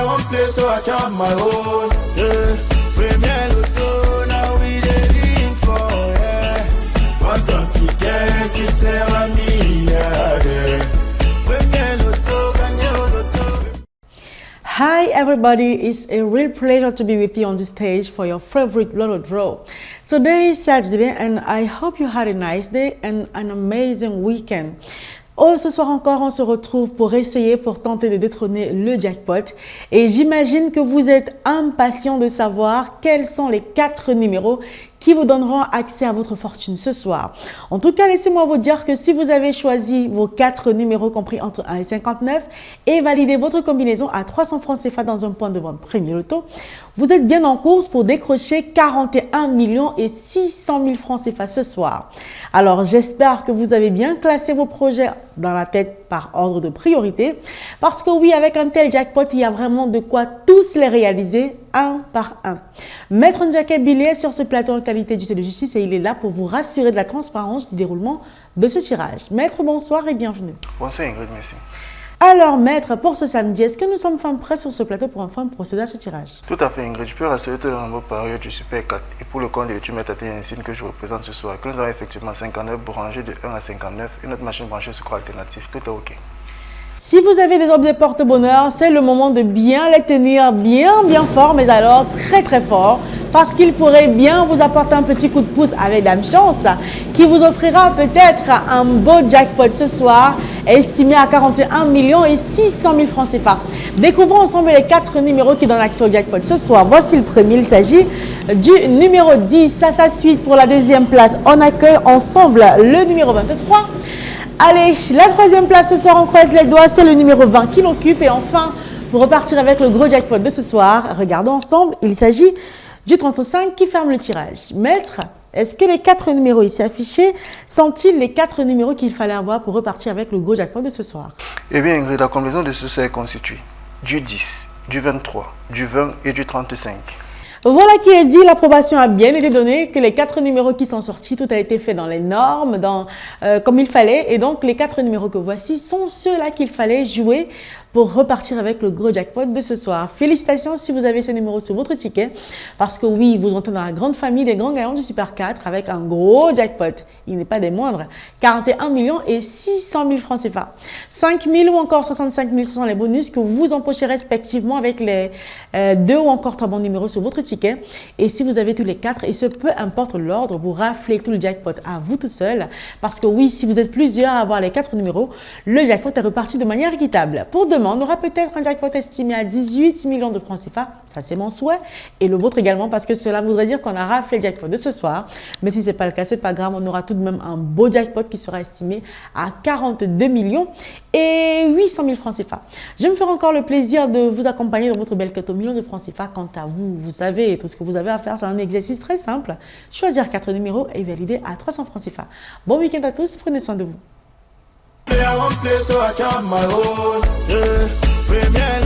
one place, so I chop my own. Yeah. Premier Lotto, now we dey for, yeah. One ton ticket, you say I'm milliardaire. Premier Lotto, Gagné Lotto. Hi everybody, it's a real pleasure to be with you on the stage for your favorite Lotto draw. Today is Saturday and I hope you had a nice day and an amazing weekend. Oh, ce soir encore, on se retrouve pour tenter de détrôner le jackpot. Et j'imagine que vous êtes impatient de savoir quels sont les 4 numéros qui vous donneront accès à votre fortune ce soir. En tout cas, laissez-moi vous dire que si vous avez choisi vos 4 numéros compris entre 1 et 59 et validé votre combinaison à 300 francs CFA dans un point de vente Premier Loto, vous êtes bien en course pour décrocher 41 600 000 francs CFA ce soir. Alors, j'espère que vous avez bien classé vos projets dans la tête par ordre de priorité parce que oui, avec un tel jackpot, il y a vraiment de quoi tous les réaliser un par un. Maître Ndjake Billet sur ce plateau en qualité d'huissier de justice et il est là pour vous rassurer de la transparence du déroulement de ce tirage. Maître, bonsoir et bienvenue. Bonsoir Ingrid, merci. Alors maître, pour ce samedi, est-ce que nous sommes enfin prêts sur ce plateau pour enfin procéder à ce tirage? Tout à fait Ingrid, je peux rassurer tout le nombre parieurs du Super 4 et pour le compte de YouTube Maître Insigne que je représente ce soir, que nous avons effectivement 59 branchés de 1 à 59 et notre machine branchée sur alternatif, tout est ok. Si vous avez des objets porte-bonheur, c'est le moment de bien les tenir bien fort, mais alors très fort, parce qu'il pourrait bien vous apporter un petit coup de pouce avec Dame Chance, qui vous offrira peut-être un beau jackpot ce soir, estimé à 41 600 000 francs CFA. Découvrons ensemble les 4 numéros qui donnent accès au jackpot ce soir. Voici le premier, il s'agit du numéro 10. À sa suite, pour la deuxième place, on accueille ensemble le numéro 23. Allez, la troisième place ce soir, on croise les doigts, c'est le numéro 20 qui l'occupe. Et enfin, pour repartir avec le gros jackpot de ce soir, regardons ensemble, il s'agit du 35 qui ferme le tirage. Maître, est-ce que les 4 numéros ici affichés sont-ils les 4 numéros qu'il fallait avoir pour repartir avec le gros jackpot de ce soir? Eh bien Ingrid, la combinaison de ce soir est constituée du 10, du 23, du 20 et du 35. Voilà qui est dit, l'approbation a bien été donnée, que les 4 numéros qui sont sortis, tout a été fait dans les normes, comme il fallait. Et donc, les 4 numéros que voici sont ceux-là qu'il fallait jouer pour repartir avec le gros jackpot de ce soir. Félicitations si vous avez ces numéros sur votre ticket, parce que oui, vous entrez dans la grande famille des grands gagnants du Super 4 avec un gros jackpot. Il n'est pas des moindres. 41 600 000 francs CFA. 5 000 ou encore 65 000, ce sont les bonus que vous empochez respectivement avec les 2 ou encore 3 bons numéros sur votre ticket. Et si vous avez tous les 4, et ce peu importe l'ordre, vous raflez tout le jackpot à vous tout seul. Parce que oui, si vous êtes plusieurs à avoir les 4 numéros, le jackpot est reparti de manière équitable. Pour demain, on aura peut-être un jackpot estimé à 18 millions de francs CFA. Ça, c'est mon souhait. Et le vôtre également, parce que cela voudrait dire qu'on a raflé le jackpot de ce soir. Mais si ce n'est pas le cas, ce n'est pas grave. On aura tout de même un beau jackpot qui sera estimé à 42 millions et 800 000 francs CFA. Je me ferai encore le plaisir de vous accompagner dans votre belle quête aux millions de francs CFA. Quant à vous, vous savez, tout ce que vous avez à faire, c'est un exercice très simple. Choisir 4 numéros et valider à 300 francs CFA. Bon week-end à tous. Prenez soin de vous. One place, so I chop my own. Yeah. Premier